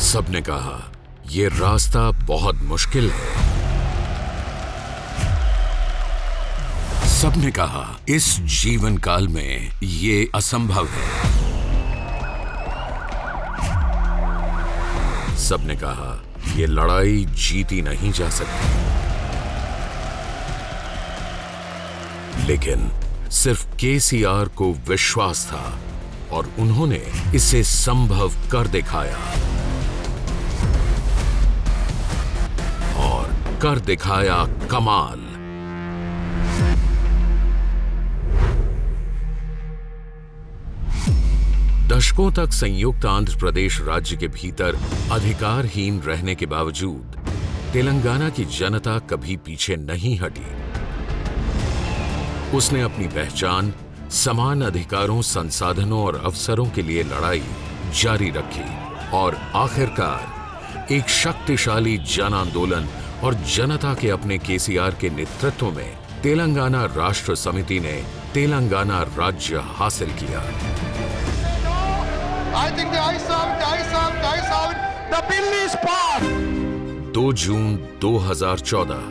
सबने कहा ये रास्ता बहुत मुश्किल है। सबने कहा इस जीवन काल में ये असंभव है। सबने कहा ये लड़ाई जीती नहीं जा सकती। लेकिन सिर्फ केसीआर को विश्वास था और उन्होंने इसे संभव कर दिखाया और कर दिखाया कमाल। दशकों तक संयुक्त आंध्र प्रदेश राज्य के भीतर अधिकारहीन रहने के बावजूद तेलंगाना की जनता कभी पीछे नहीं हटी। उसने अपनी पहचान, समान अधिकारों, संसाधनों और अवसरों के लिए लड़ाई जारी रखी और आखिरकार एक शक्तिशाली जन आंदोलन और जनता के अपने केसीआर के नेतृत्व में तेलंगाना राष्ट्र समिति ने तेलंगाना राज्य हासिल किया। I think the ayes have it. The bill is passed. 2 जून 2014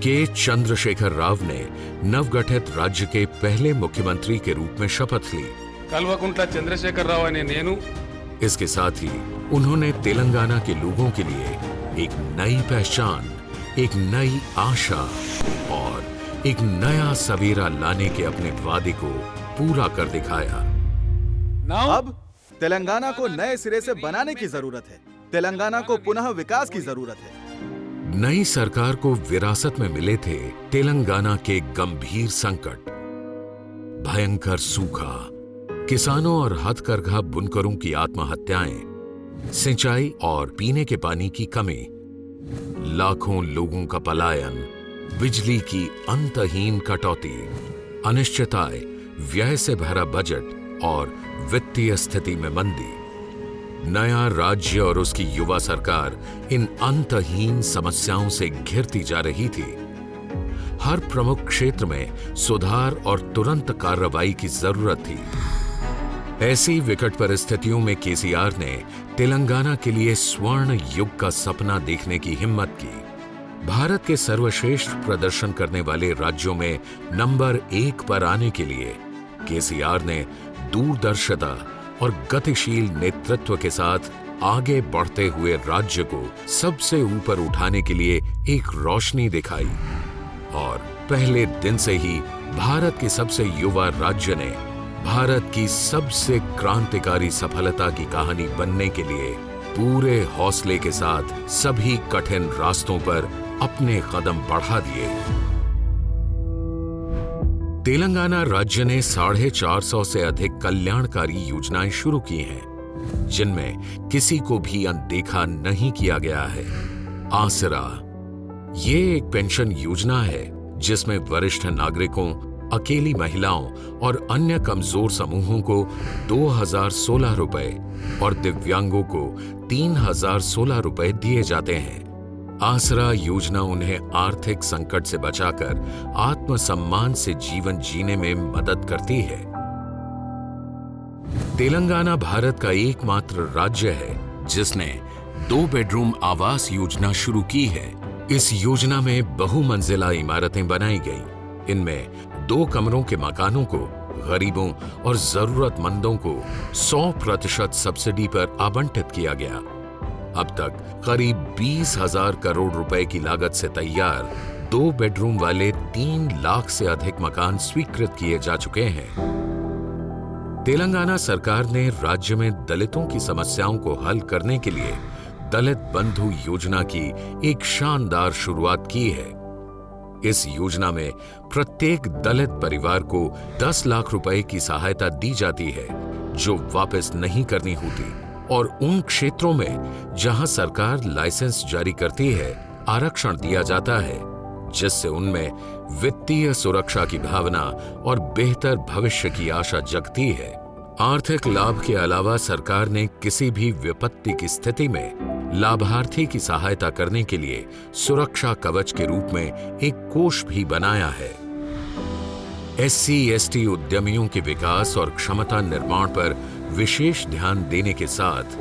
के चंद्रशेखर राव ने नवगठित राज्य के पहले मुख्यमंत्री के रूप में शपथ ली। कल्वकुंट्ला चंद्रशेखर राव ने नेनु। इसके साथ ही उन्होंने तेलंगाना के लोगों के लिए एक नई पहचान, एक नई आशा और एक नया सवेरा लाने के अपने वादे को पूरा कर दिखाया। अब तेलंगाना को नए सिरे से बनाने की जरूरत है। तेलंगाना को पुनः विकास की जरूरत है। नई सरकार को विरासत में मिले थे तेलंगाना के गंभीर संकट, भयंकर सूखा, किसानों और हथकरघा बुनकरों की आत्महत्याएं, सिंचाई और पीने के पानी की कमी, लाखों लोगों का पलायन, बिजली की अंतहीन कटौती, अनिश्चितताएं, व्यय से भरा बजट और वित्तीय स्थिति में मंदी। नया राज्य और उसकी युवा सरकार इन अंतहीन समस्याओं से घिरती जा रही थी। हर प्रमुख क्षेत्र में सुधार और तुरंत कार्रवाई की जरूरत थी। ऐसी विकट परिस्थितियों में केसीआर ने तेलंगाना के लिए स्वर्ण युग का सपना देखने की हिम्मत की। भारत के सर्वश्रेष्ठ प्रदर्शन करने वाले राज्यों में नंबर 1 पर आने के लिए केसीआर ने दूरदर्शिता और गतिशील नेतृत्व के साथ आगे बढ़ते हुए राज्य को सबसे ऊपर उठाने के लिए एक रोशनी दिखाई और पहले दिन से ही भारत के सबसे युवा राज्य ने भारत की सबसे क्रांतिकारी सफलता की कहानी बनने के लिए पूरे हौसले के साथ सभी कठिन रास्तों पर अपने कदम बढ़ा दिए। तेलंगाना राज्य ने 450 से अधिक कल्याणकारी योजनाएं शुरू की हैं, जिनमें किसी को भी अनदेखा नहीं किया गया है। आसरा ये एक पेंशन योजना है जिसमें वरिष्ठ नागरिकों, अकेली महिलाओं और अन्य कमजोर समूहों को 2016 रुपए और दिव्यांगों को 3016 रुपए दिए जाते हैं। आसरा योजना उन्हें आर्थिक संकट से बचाकर आत्मसम्मान से जीवन जीने में मदद करती है। तेलंगाना भारत का एकमात्र राज्य है जिसने 2 बेडरूम आवास योजना शुरू की है। इस योजना में बहुमंजिला इमारतें बनाई गई। इनमें 2 कमरों के मकानों को गरीबों और जरूरतमंदों को 100% सब्सिडी पर आवंटित किया गया। अब तक करीब 20,000 करोड़ रुपए की लागत से तैयार 2 बेडरूम वाले 3 लाख से अधिक मकान स्वीकृत किए जा चुके हैं। तेलंगाना सरकार ने राज्य में दलितों की समस्याओं को हल करने के लिए दलित बंधु योजना की एक शानदार शुरुआत की है। इस योजना में प्रत्येक दलित परिवार को 10 लाख रुपए की सहायता दी जाती है जो वापस नहीं करनी होती और उन क्षेत्रों में जहां सरकार लाइसेंस जारी करती है आरक्षण दिया जाता है, जिससे उनमें वित्तीय सुरक्षा की भावना और बेहतर भविष्य की आशा जगती है। आर्थिक लाभ के अलावा सरकार ने किसी भी विपत्ति की स्थिति में लाभार्थी की सहायता करने के लिए सुरक्षा कवच के रूप में एक कोष भी बनाया है। SC/ST उद्यमियों के विकास और क्षमता निर्माण पर विशेष ध्यान देने के साथ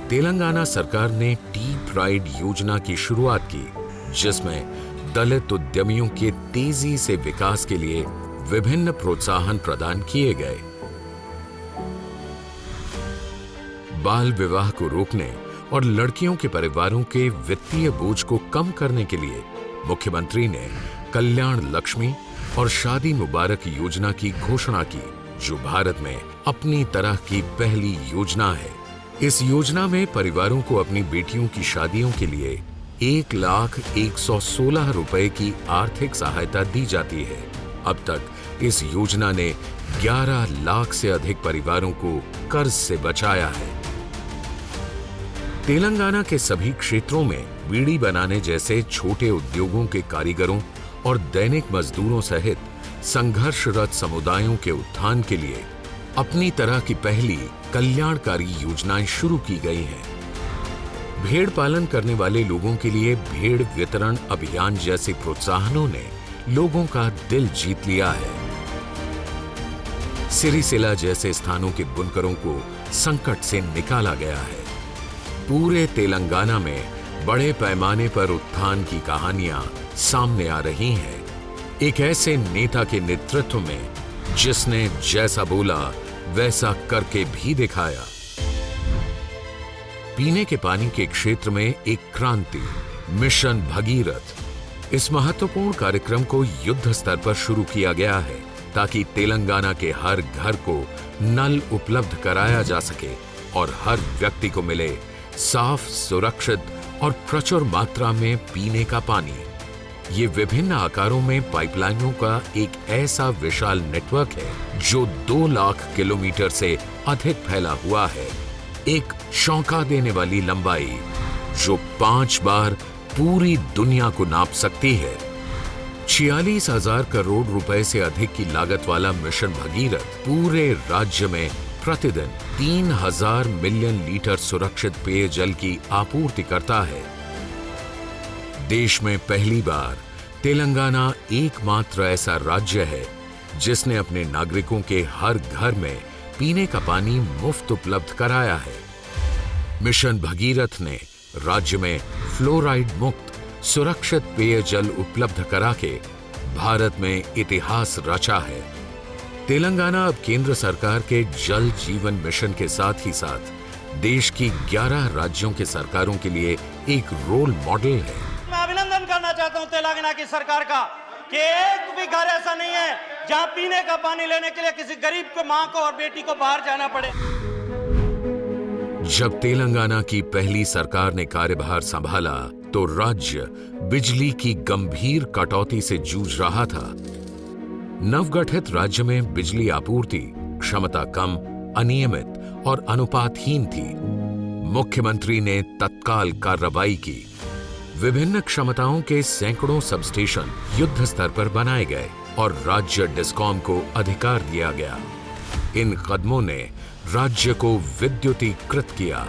तेलंगाना सरकार ने टी प्राइड योजना की शुरुआत की, जिसमें दलित उद्यमियों के तेजी से विकास के लिए विभिन्न प्रोत्साहन प्रदान किए गए। बाल विवाह को रोकने और लड़कियों के परिवारों के वित्तीय बोझ को कम करने के लिए मुख्यमंत्री ने कल्याण लक्ष्मी और शादी मुबारक योजना की घोषणा की, जो भारत में अपनी तरह की पहली योजना है। इस योजना में परिवारों को अपनी बेटियों की शादियों के लिए 1,116 रुपए की आर्थिक सहायता दी जाती है। अब तक इस योजना ने 11 लाख से अधिक परिवारों को कर्ज से बचाया है। तेलंगाना के सभी क्षेत्रों में बीड़ी बनाने जैसे छोटे उद्योगों के कारीगरों और दैनिक मजदूरों सहित संघर्षरत समुदायों के उत्थान के लिए अपनी तरह की पहली कल्याणकारी योजनाएं शुरू की गई हैं। भेड़ पालन करने वाले लोगों के लिए भेड़ वितरण अभियान जैसे प्रोत्साहनों ने लोगों का दिल जीत लिया है। सिरिसिला जैसे स्थानों के बुनकरों को संकट से निकाला गया है। पूरे तेलंगाना में बड़े पैमाने पर उत्थान की कहानियां सामने आ रही हैं, एक ऐसे नेता के नेतृत्व में जिसने जैसा बोला वैसा करके भी दिखाया। पीने के पानी के क्षेत्र में एक क्रांति, मिशन भगीरथ। इस महत्वपूर्ण कार्यक्रम को युद्ध स्तर पर शुरू किया गया है ताकि तेलंगाना के हर घर को नल उपलब्ध कराया जा सके और हर व्यक्ति को मिले साफ, सुरक्षित और प्रचुर मात्रा में पीने का पानी। ये विभिन्न आकारों में पाइपलाइनों का एक ऐसा विशाल नेटवर्क है जो 2 लाख किलोमीटर से अधिक फैला हुआ है। एक चौंका देने वाली लंबाई जो 5 बार पूरी दुनिया को नाप सकती है। 46,000 करोड़ रुपए से अधिक की लागत वाला मिशन भगीरथ पूरे राज्य में प्रतिदिन 3,000 मिलियन लीटर सुरक्षित पेयजल की आपूर्ति करता है। देश में पहली बार तेलंगाना एकमात्र ऐसा राज्य है जिसने अपने नागरिकों के हर घर में पीने का पानी मुफ्त उपलब्ध कराया है। मिशन भगीरथ ने राज्य में फ्लोराइड मुक्त सुरक्षित पेयजल उपलब्ध करा के भारत में इतिहास रचा है। तेलंगाना अब केंद्र सरकार के जल जीवन मिशन के साथ ही साथ देश की 11 राज्यों के सरकारों के लिए एक रोल मॉडल है। मैं अभिनंदन करना चाहता हूं तेलंगाना की सरकार का कि एक भी घर ऐसा नहीं है जहां पीने का पानी लेने के लिए किसी गरीब को, मां को और बेटी को बाहर जाना पड़े। जब तेलंगाना की पहली सरकार ने कार्यभार संभाला तो राज्य बिजली की गंभीर कटौती से जूझ रहा था। नवगठित राज्य में बिजली आपूर्ति क्षमता कम, अनियमित और अनुपातहीन थी। मुख्यमंत्री ने तत्काल कार्रवाई की। विभिन्न क्षमताओं के सैकड़ों सबस्टेशन युद्ध स्तर पर बनाए गए और राज्य डिस्कॉम को अधिकार दिया गया। इन कदमों ने राज्य को विद्युतीकृत किया।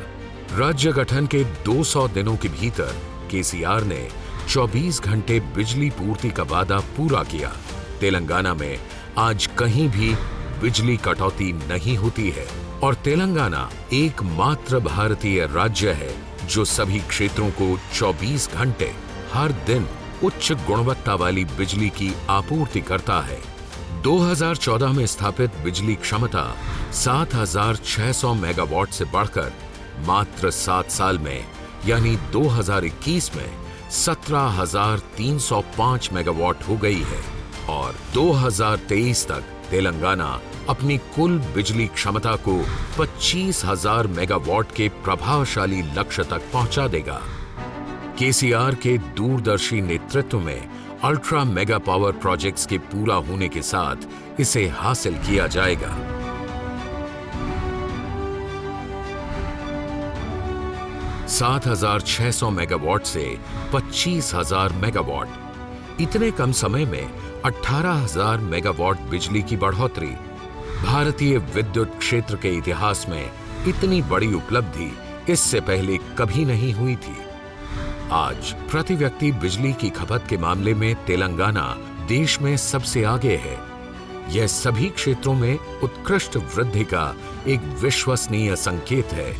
राज्य गठन के 200 दिनों के भीतर केसीआर ने 24 घंटे बिजली पूर्ति का वादा पूरा किया। तेलंगाना में आज कहीं भी बिजली कटौती नहीं होती है और तेलंगाना एकमात्र भारतीय राज्य है जो सभी क्षेत्रों को 24 घंटे हर दिन उच्च गुणवत्ता वाली बिजली की आपूर्ति करता है। 2014 में स्थापित बिजली क्षमता 7,600 मेगावाट से बढ़कर मात्र 7 साल में यानी 2021 में 17,305 मेगावाट हो गई है और 2023 तक तेलंगाना अपनी कुल बिजली क्षमता को 25,000 मेगावाट के प्रभावशाली लक्ष्य तक पहुंचा देगा। केसीआर के दूरदर्शी नेतृत्व में अल्ट्रा मेगा पावर प्रोजेक्ट्स के पूरा होने के साथ इसे हासिल किया जाएगा। $7,600 मेगावाट से 25,000 मेगावाट। इतने कम समय में 18,000 मेगावाट बिजली की बढ़ोतरी भारतीय विद्युत क्षेत्र के इतिहास में इतनी बड़ी उपलब्धि इससे पहले कभी नहीं हुई थी। आज प्रति व्यक्ति बिजली की खपत के मामले में तेलंगाना देश में सबसे आगे है। यह सभी क्षेत्रों में उत्कृष्ट वृद्धि का एक विश्वसनीय संकेत है।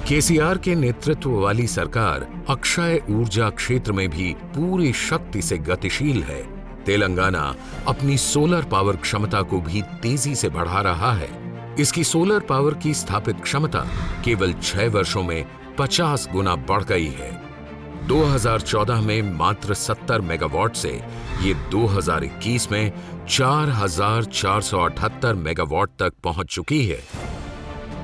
केसीआर के नेतृत्व वाली सरकार अक्षय ऊर्जा क्षेत्र में भी पूरी शक्ति से गतिशील है। तेलंगाना अपनी सोलर पावर क्षमता को भी तेजी से बढ़ा रहा है। इसकी सोलर पावर की स्थापित क्षमता केवल 6 वर्षों में 50 गुना बढ़ गई है। 2014 में मात्र 70 मेगावाट से ये 2021 में 4,478 मेगावाट तक पहुंच चुकी है।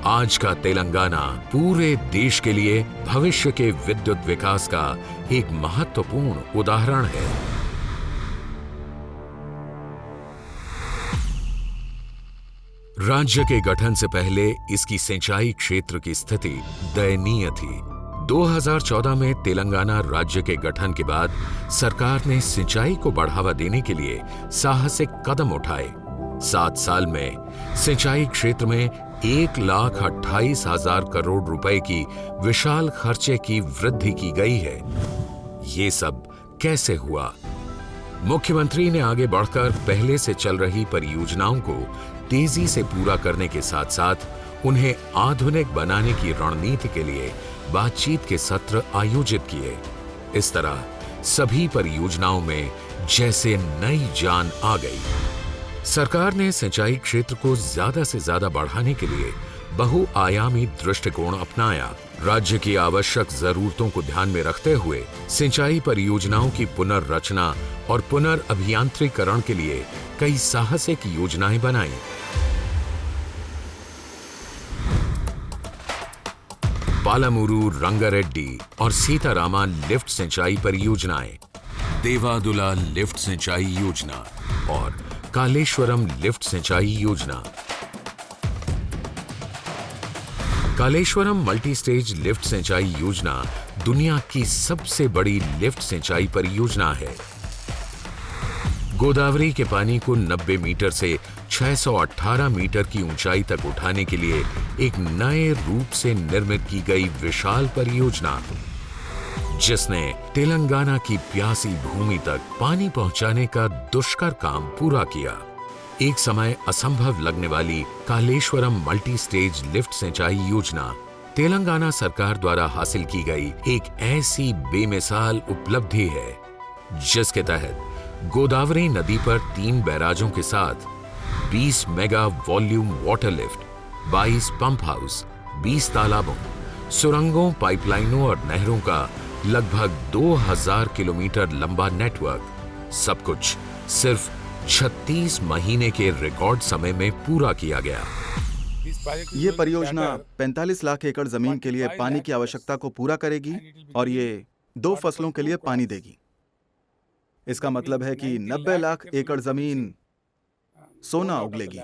आज का तेलंगाना पूरे देश के लिए भविष्य के विद्युत विकास का एक महत्वपूर्ण उदाहरण है। राज्य के गठन से पहले इसकी सिंचाई क्षेत्र की स्थिति दयनीय थी। 2014 में तेलंगाना राज्य के गठन के बाद सरकार ने सिंचाई को बढ़ावा देने के लिए साहसिक कदम उठाए। 7 साल में सिंचाई क्षेत्र में 1,28,000 करोड़ रुपए की विशाल खर्चे की वृद्धि की गई है। ये सब कैसे हुआ? मुख्यमंत्री ने आगे बढ़कर पहले से चल रही परियोजनाओं को तेजी से पूरा करने के साथ साथ उन्हें आधुनिक बनाने की रणनीति के लिए बातचीत के सत्र आयोजित किए। इस तरह सभी परियोजनाओं में जैसे नई जान आ गई। सरकार ने सिंचाई क्षेत्र को ज्यादा से ज्यादा बढ़ाने के लिए बहुआयामी दृष्टिकोण अपनाया। राज्य की आवश्यक जरूरतों को ध्यान में रखते हुए सिंचाई परियोजनाओं की पुनर्रचना और पुनर्अभियांत्रिकरण के लिए कई साहसिक योजनाएं बनाई। पालामुरू, रंगारेड्डी और सीतारामा लिफ्ट सिंचाई परियोजनाएं, देवादुला लिफ्ट सिंचाई योजना और कालेश्वरम लिफ्ट सिंचाई योजना। कालेश्वरम मल्टी स्टेज लिफ्ट सिंचाई योजना दुनिया की सबसे बड़ी लिफ्ट सिंचाई परियोजना है। गोदावरी के पानी को 90 मीटर से 618 मीटर की ऊंचाई तक उठाने के लिए एक नए रूप से निर्मित की गई विशाल परियोजना, जिसने तेलंगाना की प्यासी भूमि तक पानी पहुंचाने का दुष्कर काम पूरा किया। एक समय असंभव लगने वाली कालेश्वरम मल्टी स्टेज लिफ्ट सिंचाई योजना तेलंगाना सरकार द्वारा हासिल की गई एक ऐसी बेमिसाल उपलब्धि है, जिसके तहत गोदावरी नदी पर 3 बैराजों के साथ 20 mega volume water lift, 22 pump house, 20 तालाबों, सुरंगों, पाइपलाइनों और नहरों का लगभग 2000 किलोमीटर लंबा नेटवर्क, सब कुछ सिर्फ 36 महीने के रिकॉर्ड समय में पूरा किया गया। ये परियोजना 45 लाख एकड़ जमीन के लिए पानी की आवश्यकता को पूरा करेगी और ये 2 फसलों के लिए पानी देगी। इसका मतलब है कि 90 लाख एकड़ जमीन सोना उगलेगी।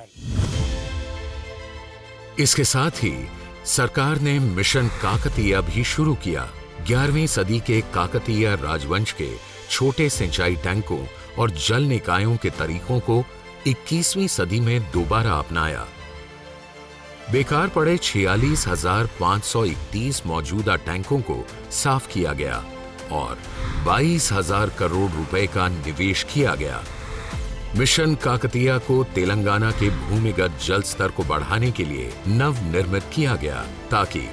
इसके साथ ही सरकार ने मिशन काकतीय भी शुरू किया। 11वीं सदी के काकतीय राजवंश के छोटे सिंचाई टैंकों और जल निकायों के तरीकों को 21वीं सदी में दोबारा अपनाया। बेकार पड़े 46,531 मौजूदा टैंकों को साफ किया गया और 22,000 करोड़ रुपए का निवेश किया गया। मिशन काकतीय को तेलंगाना के भूमिगत जल स्तर को बढ़ाने के लिए नवनिर्मित किया गया, ताकि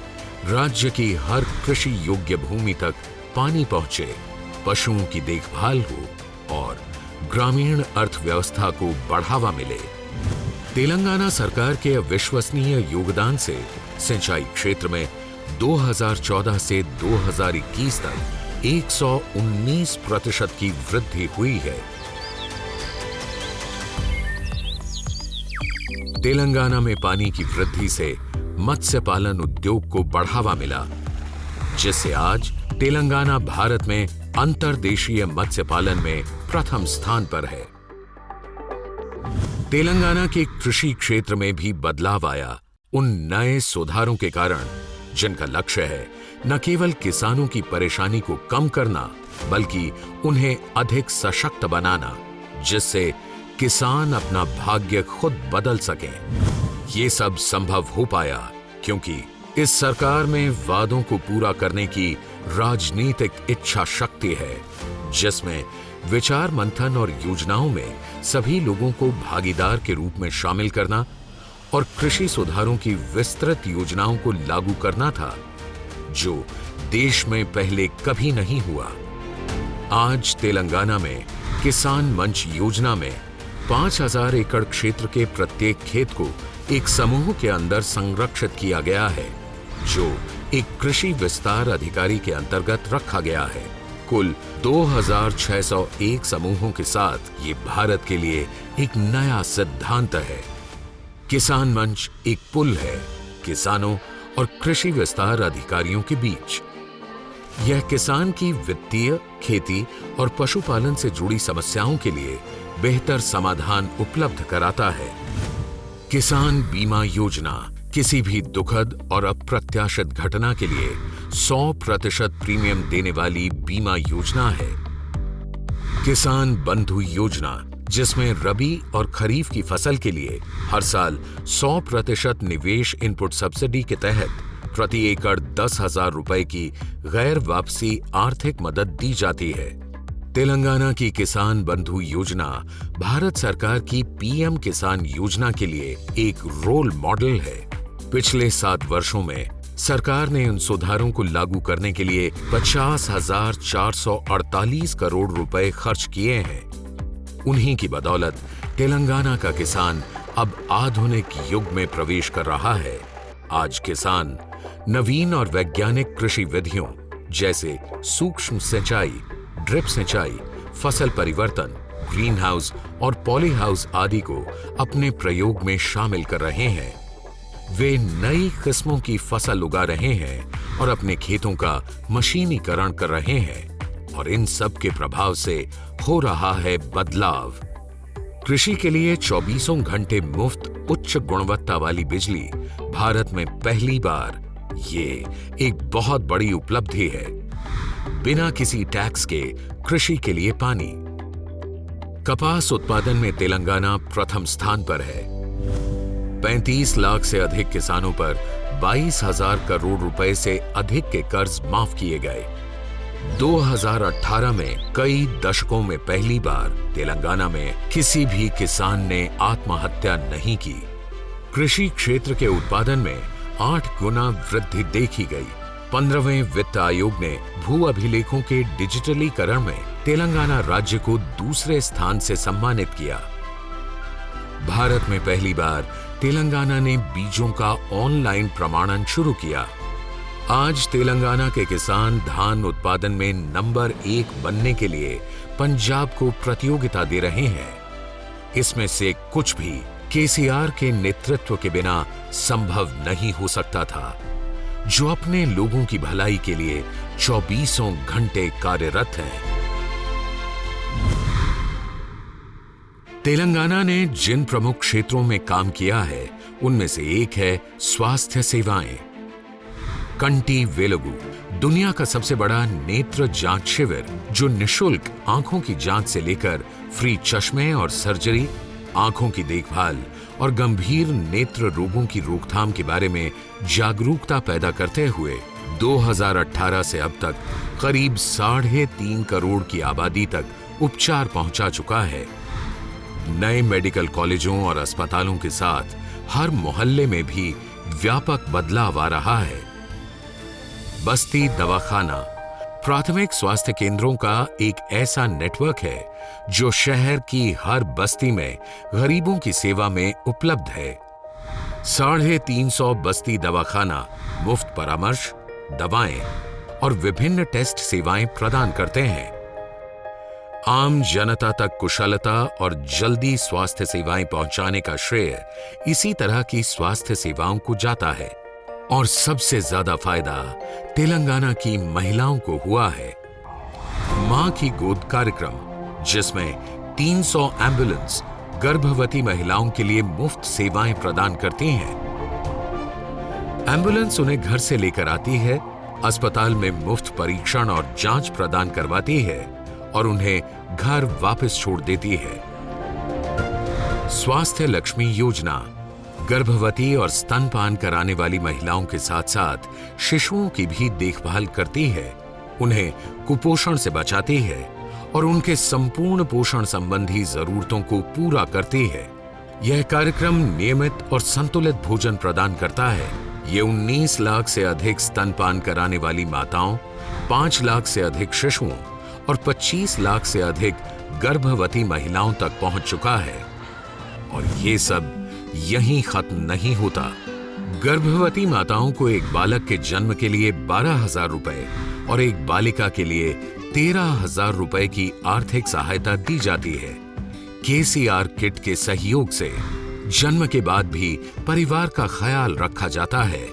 राज्य की हर कृषि योग्य भूमि तक पानी पहुंचे, पशुओं की देखभाल हो और ग्रामीण अर्थव्यवस्था को बढ़ावा मिले। तेलंगाना सरकार के अविश्वसनीय योगदान से सिंचाई क्षेत्र में 2014 से 2021 तक 119% की वृद्धि हुई है। तेलंगाना में पानी की वृद्धि से मत्स्य पालन उद्योग को बढ़ावा मिला, जिससे आज तेलंगाना भारत में अंतर्देशीय मत्स्य पालन में प्रथम स्थान पर है। तेलंगाना के कृषि क्षेत्र में भी बदलाव आया उन नए सुधारों के कारण, जिनका लक्ष्य है न केवल किसानों की परेशानी को कम करना, बल्कि उन्हें अधिक सशक्त बनाना, जिससे किसान अपना भाग्य खुद बदल सकें। ये सब संभव हो पाया क्योंकि इस सरकार में वादों को पूरा करने की राजनीतिक इच्छा शक्ति है, जिसमें विचार मंथन और योजनाओं में सभी लोगों को भागीदार के रूप में शामिल करना और कृषि सुधारों की विस्तृत योजनाओं को लागू करना था। जो देश में पहले कभी नहीं हुआ। आज तेलंगाना में किसान मंच योजना में 5000 एकड़ क्षेत्र के प्रत्येक खेत को एक समूह के अंदर संरक्षित किया गया है, जो एक कृषि विस्तार अधिकारी के अंतर्गत रखा गया है। कुल 2601 समूहों के साथ ये भारत के लिए एक नया सिद्धांत है। किसान मंच एक पुल है किसानों और कृषि विस्तार अधिकारियों के बीच। यह किसान की वित्तीय, खेती और पशुपालन से जुड़ी समस्याओं के लिए बेहतर समाधान उपलब्ध कराता है। किसान बीमा योजना किसी भी दुखद और अप्रत्याशित घटना के लिए 100% प्रीमियम देने वाली बीमा योजना है। किसान बंधु योजना, जिसमें रबी और खरीफ की फसल के लिए हर साल 100% निवेश इनपुट सब्सिडी के तहत प्रति एकड़ 10,000 रुपए की गैर वापसी आर्थिक मदद दी जाती है। तेलंगाना की किसान बंधु योजना भारत सरकार की पीएम किसान योजना के लिए एक रोल मॉडल है। पिछले 7 वर्षों में सरकार ने उन सुधारों को लागू करने के लिए 50,448 करोड़ रुपए खर्च किए हैं। उन्हीं की बदौलत तेलंगाना का किसान अब आधुनिक युग में प्रवेश कर रहा है। आज किसान नवीन और वैज्ञानिक कृषि विधियों जैसे सूक्ष्म सिंचाई, ड्रिप सिंचाई, फसल परिवर्तन, ग्रीन हाउस और पॉली हाउस आदि को अपने प्रयोग में शामिल कर रहे हैं। वे नई किस्मों की फसल उगा रहे हैं और अपने खेतों का मशीनीकरण कर रहे हैं, और इन सब के प्रभाव से हो रहा है बदलाव। कृषि के लिए 24 घंटे मुफ्त उच्च गुणवत्ता वाली बिजली भारत में पहली बार, ये एक बहुत बड़ी उपलब्धि है। बिना किसी टैक्स के कृषि के लिए पानी। कपास उत्पादन में तेलंगाना प्रथम स्थान पर है। 35 लाख से अधिक किसानों पर 22,000 करोड़ रुपए से अधिक के कर्ज माफ किए गए। 2018 में कई दशकों में पहली बार तेलंगाना में किसी भी किसान ने आत्महत्या नहीं की। कृषि क्षेत्र के उत्पादन में 8 गुना वृद्धि देखी गई। 15वें वित्त आयोग ने भू अभिलेखों के डिजिटलीकरण में तेलंगाना राज्य को दूसरे स्थान से सम्मानित किया। भारत में पहली बार तेलंगाना ने बीजों का ऑनलाइन प्रमाणन शुरू किया। आज तेलंगाना के किसान धान उत्पादन में नंबर 1 बनने के लिए पंजाब को प्रतियोगिता दे रहे हैं। इसमें से कुछ भी केसीआर के नेतृत्व के बिना संभव नहीं हो सकता था, जो अपने लोगों की भलाई के लिए 24 घंटे कार्यरत हैं। तेलंगाना ने जिन प्रमुख क्षेत्रों में काम किया है, उनमें से एक है स्वास्थ्य सेवाएं। कंटी वेलुगु दुनिया का सबसे बड़ा नेत्र जांच शिविर, जो निशुल्क आंखों की जांच से लेकर फ्री चश्मे और सर्जरी, आंखों की देखभाल और गंभीर नेत्र रोगों की रोकथाम के बारे में जागरूकता पैदा करते हुए 2018 से अब तक करीब 3.5 करोड़ की आबादी तक उपचार पहुंचा चुका है। नए मेडिकल कॉलेजों और अस्पतालों के साथ हर मोहल्ले में भी व्यापक बदलाव आ रहा है। बस्ती दवाखाना प्राथमिक स्वास्थ्य केंद्रों का एक ऐसा नेटवर्क है जो शहर की हर बस्ती में गरीबों की सेवा में उपलब्ध है। 350 बस्ती दवाखाना मुफ्त परामर्श, दवाएं और विभिन्न टेस्ट सेवाएं प्रदान करते हैं। आम जनता तक कुशलता और जल्दी स्वास्थ्य सेवाएं पहुंचाने का श्रेय इसी तरह की स्वास्थ्य सेवाओं को जाता है, और सबसे ज्यादा फायदा तेलंगाना की महिलाओं को हुआ है। मां की गोद कार्यक्रम, जिसमें 300 एम्बुलेंस गर्भवती महिलाओं के लिए मुफ्त सेवाएं प्रदान करती हैं। एम्बुलेंस उन्हें घर से लेकर आती है, अस्पताल में मुफ्त परीक्षण और जांच प्रदान करवाती है और उन्हें घर वापस छोड़ देती है। स्वास्थ्य लक्ष्मी योजना गर्भवती और स्तनपान कराने वाली महिलाओं के साथ साथ शिशुओं की भी देखभाल करती है, उन्हें कुपोषण से बचाती है और उनके संपूर्ण पोषण संबंधी जरूरतों को पूरा करती है। यह कार्यक्रम नियमित और संतुलित भोजन प्रदान करता है। ये 19 लाख से अधिक स्तनपान कराने वाली माताओं, 5 लाख से अधिक शिशुओं और 25 लाख से अधिक गर्भवती महिलाओं तक पहुंच चुका है। और ये सब यहीं खत्म नहीं होता। गर्भवती माताओं को एक बालक के जन्म के लिए 12,000 रुपए और एक बालिका के लिए 13,000 रुपए की आर्थिक सहायता दी जाती है। केसीआर किट के सहयोग से जन्म के बाद भी परिवार का ख्याल रखा जाता है।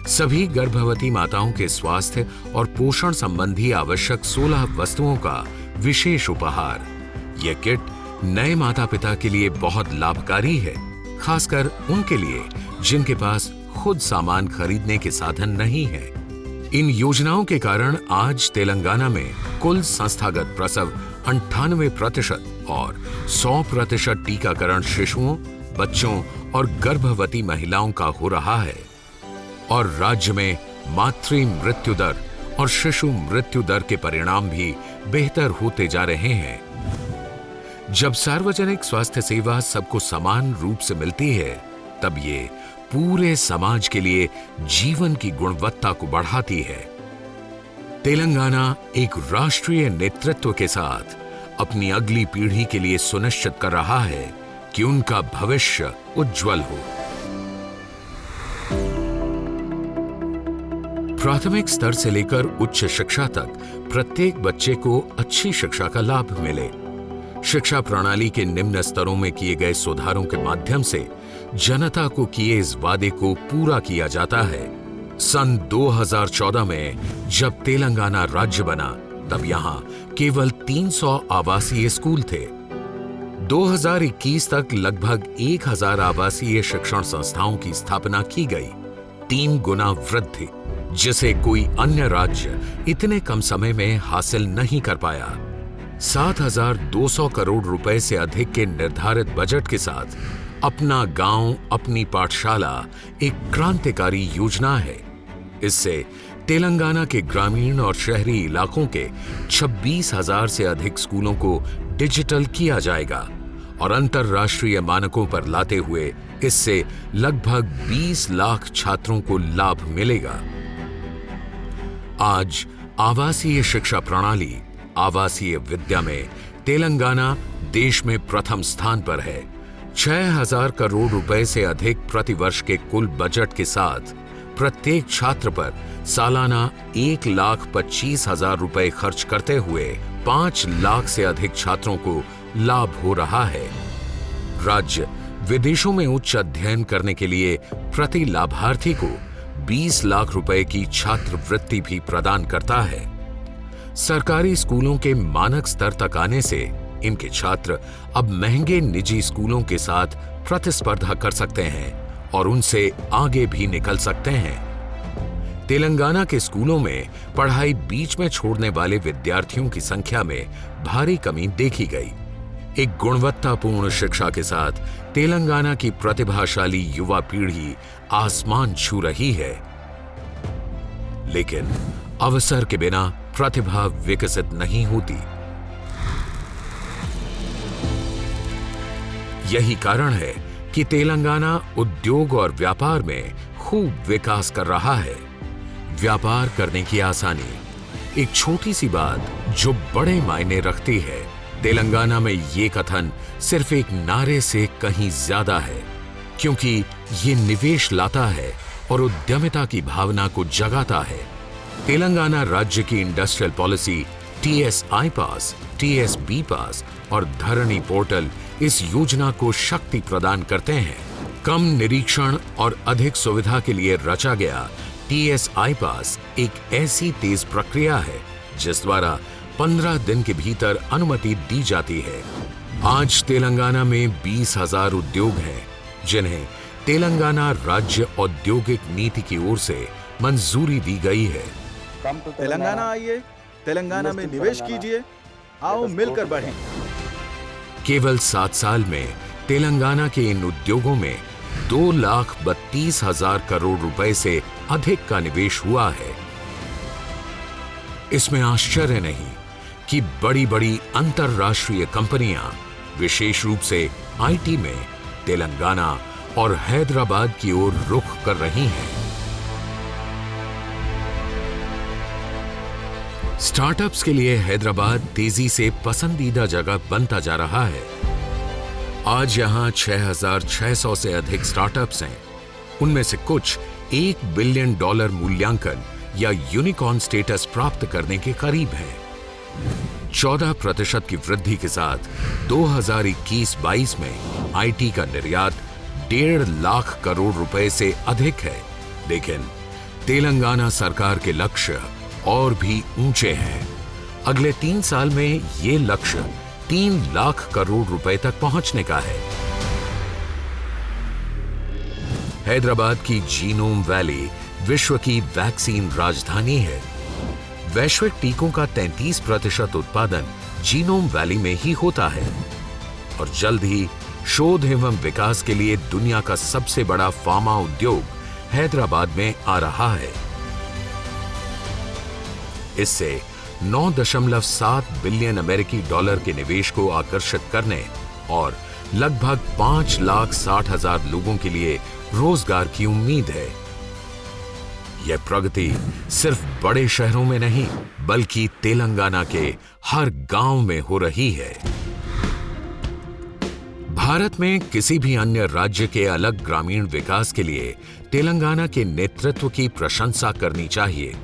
सभी गर्भवती माताओं के स्वास्थ्य और पोषण संबंधी आवश्यक 16 वस्तुओं का विशेष उपहार। यह किट नए माता पिता के लिए बहुत लाभकारी है, खासकर उनके लिए जिनके पास खुद सामान खरीदने के साधन नहीं है। इन योजनाओं के कारण आज तेलंगाना में कुल संस्थागत प्रसव 98% और 100% टीकाकरण शिशुओं, बच्चों और गर्भवती महिलाओं का हो रहा है। और राज्य में मातृ मृत्यु दर और शिशु मृत्यु दर के परिणाम भी बेहतर होते जा रहे हैं। जब सार्वजनिक स्वास्थ्य सेवा सबको समान रूप से मिलती है, तब ये पूरे समाज के लिए जीवन की गुणवत्ता को बढ़ाती है। तेलंगाना एक राष्ट्रीय नेतृत्व के साथ अपनी अगली पीढ़ी के लिए सुनिश्चित कर रहा है कि उनका भविष्य उज्जवल हो। प्राथमिक स्तर से लेकर उच्च शिक्षा तक प्रत्येक बच्चे को अच्छी शिक्षा का लाभ मिले। शिक्षा प्रणाली के निम्न स्तरों में किए गए सुधारों के माध्यम से जनता को किए इस वादे को पूरा किया जाता है। सन 2014 में जब तेलंगाना राज्य बना, तब यहां केवल 300 आवासीय स्कूल थे। 2021 तक लगभग 1000 आवासीय शिक्षण संस्थाओं की स्थापना की गई, 3 गुना वृद्धि, जिसे कोई अन्य राज्य इतने कम समय में हासिल नहीं कर पाया। 7,200 करोड़ रुपए से अधिक के निर्धारित बजट के साथ अपना गांव अपनी पाठशाला एक क्रांतिकारी योजना है। इससे तेलंगाना के ग्रामीण और शहरी इलाकों के 26,000 से अधिक स्कूलों को डिजिटल किया जाएगा और अंतर्राष्ट्रीय मानकों पर लाते हुए इससे लगभग 20 लाख छात्रों को लाभ मिलेगा। आज आवासीय शिक्षा प्रणाली, आवासीय विद्या में तेलंगाना देश में प्रथम स्थान पर है। 6,000 करोड़ रुपए से अधिक प्रतिवर्ष के कुल बजट के साथ प्रत्येक छात्र पर सालाना 1,25,000 रुपए खर्च करते हुए 5 लाख से अधिक छात्रों को लाभ हो रहा है। राज्य विदेशों में उच्च अध्ययन करने के लिए प्रति लाभार्थी को 20 लाख रुपए की छात्रवृत्ति भी प्रदान करता है। सरकारी स्कूलों के मानक स्तर तक आने से इनके छात्र अब महंगे निजी स्कूलों के साथ प्रतिस्पर्धा कर सकते हैं और उनसे आगे भी निकल सकते हैं। तेलंगाना के स्कूलों में पढ़ाई बीच में छोड़ने वाले विद्यार्थियों की संख्या में भारी कमी देखी गई। एक गुणवत्तापूर्ण शिक्षा के साथ तेलंगाना की प्रतिभाशाली युवा पीढ़ी आसमान छू रही है, लेकिन अवसर के बिना प्रतिभा विकसित नहीं होती। यही कारण है कि तेलंगाना उद्योग और व्यापार में खूब विकास कर रहा है। व्यापार करने की आसानी, एक छोटी सी बात जो बड़े मायने रखती है। तेलंगाना में ये कथन सिर्फ एक नारे से कहीं ज्यादा है, क्योंकि ये निवेश लाता है और उद्यमिता की भावना को जगाता है। तेलंगाना राज्य की इंडस्ट्रियल पॉलिसी TSI पास, TSB पास और धरणी पोर्टल इस योजना को शक्ति प्रदान करते हैं। कम निरीक्षण और अधिक सुविधा के लिए रचा गया TSI पास एक ऐसी तेज प्रक्रिया है जिस द्वारा 15 दिन के भीतर अनुमति दी जाती है। आज तेलंगाना में 20,000 उद्योग हैं, जिन्हें तेलंगाना राज्य औद्योगिक नीति की ओर से मंजूरी दी गई है। तेलंगाना आइए, तेलंगाना में निवेश कीजिए, आओ मिलकर बढ़ें। केवल 7 साल में तेलंगाना के इन उद्योगों में 2,32,000 करोड़ रुपए से अधिक का निवेश हुआ है। इसमें आश्चर्य नहीं कि बड़ी बड़ी अंतरराष्ट्रीय कंपनियां विशेष रूप से IT में तेलंगाना और हैदराबाद की ओर रुख कर रही हैं। स्टार्टअप्स के लिए हैदराबाद तेजी से पसंदीदा जगह बनता जा रहा है। आज यहां 6,600 से अधिक स्टार्टअप्स हैं। उनमें से कुछ $1 बिलियन मूल्यांकन या यूनिकॉर्न स्टेटस प्राप्त करने के करीब हैं। 14% की वृद्धि के साथ 2021-22 में आईटी का निर्यात 1.5 लाख करोड़ रुपए से अधिक है। लेकिन तेलंगाना सरकार के लक्ष्य और भी ऊंचे हैं। अगले 3 साल में ये लक्ष्य 3 लाख करोड़ रुपए तक पहुंचने का है। हैदराबाद की जीनोम वैली विश्व की वैक्सीन राजधानी है। वैश्विक टीकों का 33% उत्पादन जीनोम वैली में ही होता है और जल्द ही शोध एवं विकास के लिए दुनिया का सबसे बड़ा फार्मा उद्योग हैदराबाद में आ रहा है। इससे 9.7 बिलियन अमेरिकी डॉलर के निवेश को आकर्षित करने और लगभग 5,60,000 लोगों के लिए रोजगार की उम्मीद है। यह प्रगति सिर्फ बड़े शहरों में नहीं बल्कि तेलंगाना के हर गांव में हो रही है। भारत में किसी भी अन्य राज्य के अलग ग्रामीण विकास के लिए तेलंगाना के नेतृत्व की प्रशंसा करनी चाहिए,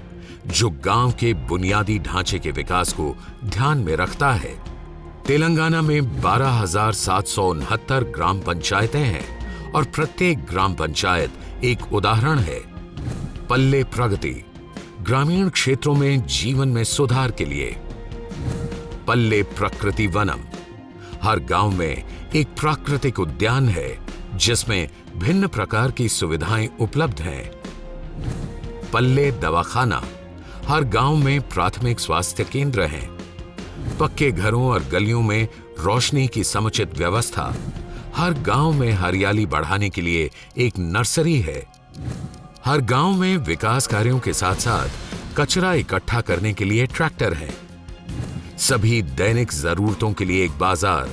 जो गांव के बुनियादी ढांचे के विकास को ध्यान में रखता है। तेलंगाना में 12,769 ग्राम पंचायतें हैं और प्रत्येक ग्राम पंचायत एक उदाहरण है। पल्ले प्रगति, ग्रामीण क्षेत्रों में जीवन में सुधार के लिए। पल्ले प्रकृति वनम, हर गांव में एक प्राकृतिक उद्यान है जिसमें भिन्न प्रकार की सुविधाएं उपलब्ध हैं। पल्ले दवाखाना, हर गांव में प्राथमिक स्वास्थ्य केंद्र हैं। पक्के घरों और गलियों में रोशनी की समुचित व्यवस्था। हर गांव में हरियाली बढ़ाने के लिए एक नर्सरी है। हर गांव में विकास कार्यों के साथ साथ कचरा इकट्ठा करने के लिए ट्रैक्टर है। सभी दैनिक जरूरतों के लिए एक बाजार।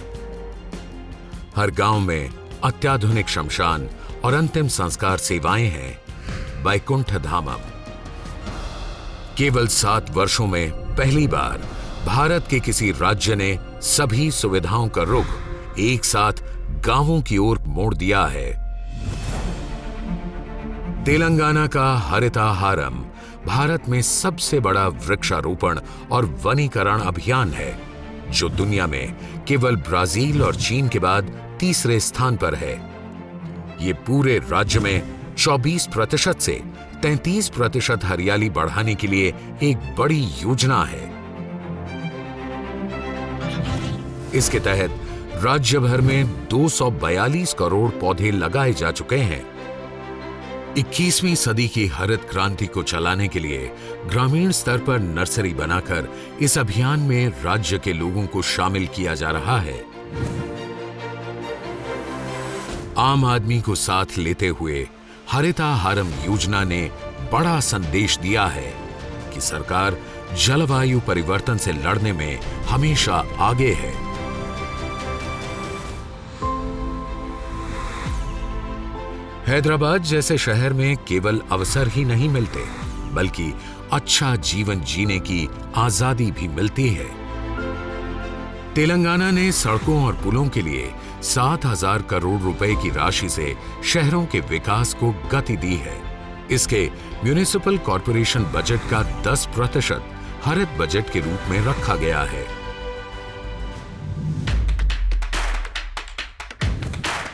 हर गांव में अत्याधुनिक शमशान और अंतिम संस्कार सेवाएं हैं। वैकुंठ धामम। केवल 7 वर्षों में पहली बार भारत के किसी राज्य ने सभी सुविधाओं का रुख एक साथ गांवों की ओर मोड़ दिया है। तेलंगाना का हरिताहारम भारत में सबसे बड़ा वृक्षारोपण और वनीकरण अभियान है, जो दुनिया में केवल ब्राजील और चीन के बाद तीसरे स्थान पर है। ये पूरे राज्य में 24% से 33% हरियाली बढ़ाने के लिए एक बड़ी योजना है। इसके तहत राज्य भर में 242 करोड़ पौधे लगाए जा चुके हैं। 21वीं सदी की हरित क्रांति को चलाने के लिए ग्रामीण स्तर पर नर्सरी बनाकर इस अभियान में राज्य के लोगों को शामिल किया जा रहा है। आम आदमी को साथ लेते हुए हरिताहारम योजना ने बड़ा संदेश दिया है कि सरकार जलवायु परिवर्तन से लड़ने में हमेशा आगे है। हैदराबाद जैसे शहर में केवल अवसर ही नहीं मिलते, बल्कि अच्छा जीवन जीने की आजादी भी मिलती है। तेलंगाना ने सड़कों और पुलों के लिए 7,000 करोड़ रुपए की राशि से शहरों के विकास को गति दी है। इसके म्युनिसिपल कॉर्पोरेशन बजट का 10% हरित बजट के रूप में रखा गया है।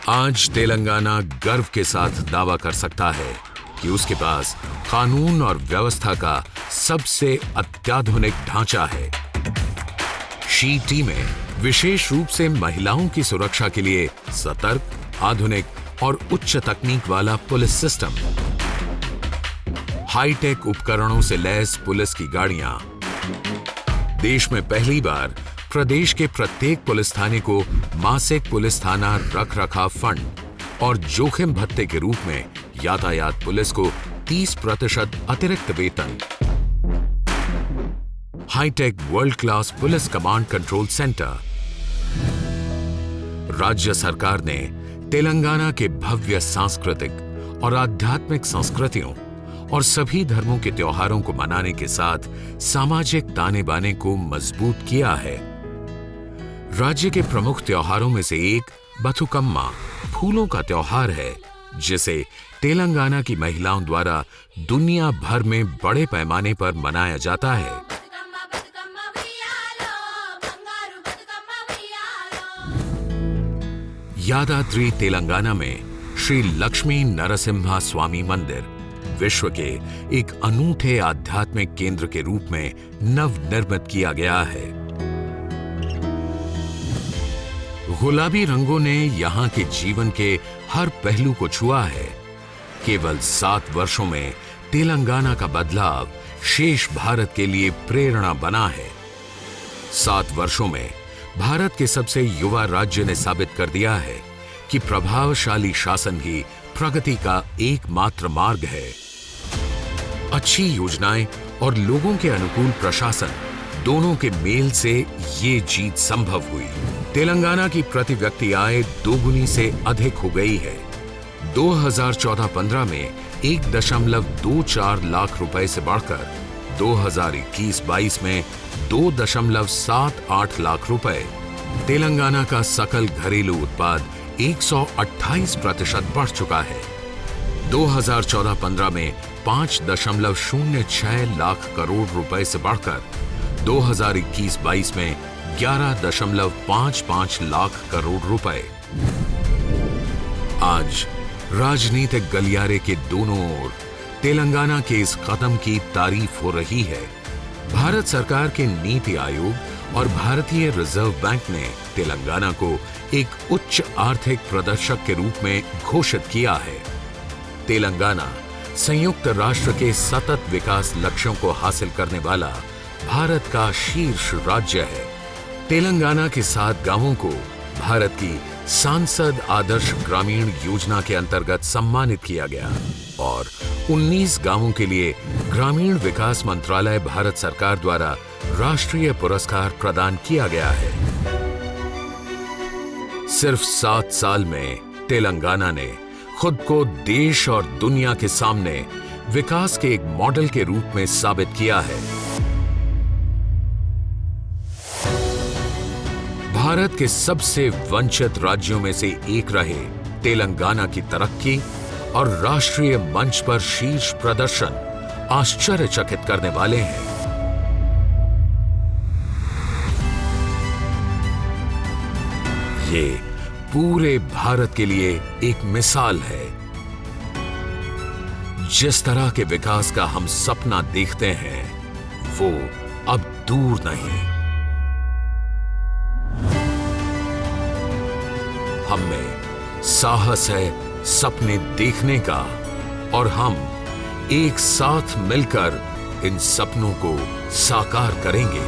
आज तेलंगाना गर्व के साथ दावा कर सकता है कि उसके पास कानून और व्यवस्था का सबसे अत्याधुनिक ढांचा है। शी टीमें विशेष रूप से महिलाओं की सुरक्षा के लिए सतर्क, आधुनिक और उच्च तकनीक वाला पुलिस सिस्टम, हाईटेक उपकरणों से लैस पुलिस की गाड़ियां। देश में पहली बार प्रदेश के प्रत्येक पुलिस थाने को मासिक पुलिस थाना रख रखाव फंड और जोखिम भत्ते के रूप में यातायात पुलिस को 30% अतिरिक्त वेतन। High tech world class police command control centre. राज्य सरकार ने तेलंगाना के भव्य सांस्कृतिक और आध्यात्मिक संस्कृतियों और सभी धर्मों के त्योहारों को मनाने के साथ सामाजिक ताने बाने को मजबूत किया है। राज्य के प्रमुख त्योहारों में से एक बथुकम्मा फूलों का त्योहार है, जिसे तेलंगाना की महिलाओं द्वारा दुनिया भर में बड़े पैमाने पर मनाया जाता है। यादाद्री तेलंगाना में श्री लक्ष्मी नरसिम्हा स्वामी मंदिर विश्व के एक अनूठे आध्यात्मिक केंद्र के रूप में नवनिर्मित किया गया है। गुलाबी रंगों ने यहां के जीवन के हर पहलू को छुआ है। केवल 7 वर्षों में तेलंगाना का बदलाव शेष भारत के लिए प्रेरणा बना है। 7 वर्षों में भारत के सबसे युवा राज्य ने साबित कर दिया है कि प्रभावशाली शासन ही प्रगति का एकमात्र मार्ग है। अच्छी योजनाएं और लोगों के अनुकूल प्रशासन दोनों के मेल से ये जीत संभव हुई। तेलंगाना की प्रति व्यक्ति आय दोगुनी से अधिक हो गई है। 2014-15 में 1.24 लाख रुपए से बढ़कर 2021-22 में 2.78 लाख रुपए। तेलंगाना का सकल घरेलू उत्पाद 128% बढ़ चुका है। 2014-15 में 5.06 लाख करोड़ रुपए से बढ़कर 2021-22 में 11.55 लाख करोड़ रुपए। आज राजनीतिक गलियारे के दोनों ओर तेलंगाना के इस कदम की तारीफ हो रही है। भारत सरकार के नीति आयोग और भारतीय रिजर्व बैंक ने तेलंगाना को एक उच्च आर्थिक प्रदर्शक के रूप में घोषित किया है। तेलंगाना संयुक्त राष्ट्र के सतत विकास लक्ष्यों को हासिल करने वाला भारत का शीर्ष राज्य है। तेलंगाना के 7 गांवों को भारत की सांसद आदर्श ग्रामीण योजना के अंतर्गत सम्मानित किया गया और 19 गांवों के लिए ग्रामीण विकास मंत्रालय भारत सरकार द्वारा राष्ट्रीय पुरस्कार प्रदान किया गया है। सिर्फ 7 साल में तेलंगाना ने खुद को देश और दुनिया के सामने विकास के एक मॉडल के रूप में साबित किया है। भारत के सबसे वंचित राज्यों में से एक रहे तेलंगाना की तरक्की और राष्ट्रीय मंच पर शीर्ष प्रदर्शन आश्चर्यचकित करने वाले हैं। ये पूरे भारत के लिए एक मिसाल है। जिस तरह के विकास का हम सपना देखते हैं, वो अब दूर नहीं। हम में साहस है सपने देखने का और हम एक साथ मिलकर इन सपनों को साकार करेंगे।